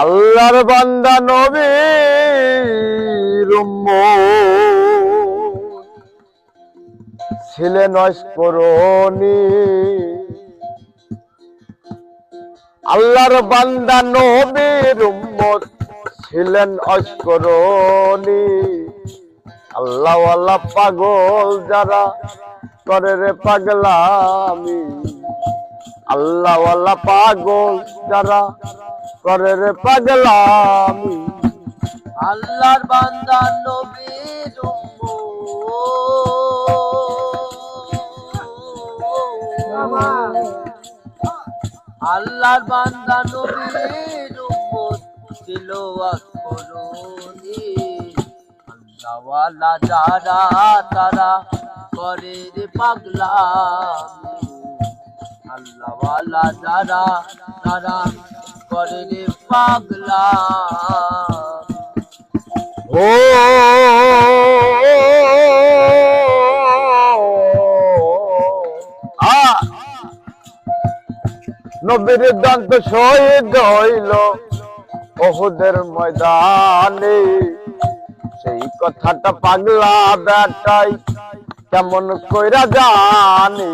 আল্লাহর বান্দা নবীর উম্মত ছিলেন অস্করণী। আল্লাহর বান্দা নবীর উম্মত ছিলেন অস্করণী। আল্লাহওয়ালা পাগল যারা করে রে পাগলামি, আল্লাহওয়ালা পাগল যারা করে রে পাগলামি। আল্লাহর বান্দা নবীর আল্লাহর বান্দা নবীর উম্মত ছিল অস্করণী। আল্লাহওয়ালা যারা তারা করে রে পাগলামি, আল্লাহওয়ালা যারা তারা করে রে পাগলামি। ও নবীর দন্ত শহীদ হইল ওহুদের ময়দানে। সেই কথাটা পাগলা বেটাই কেমন কইরা জানি।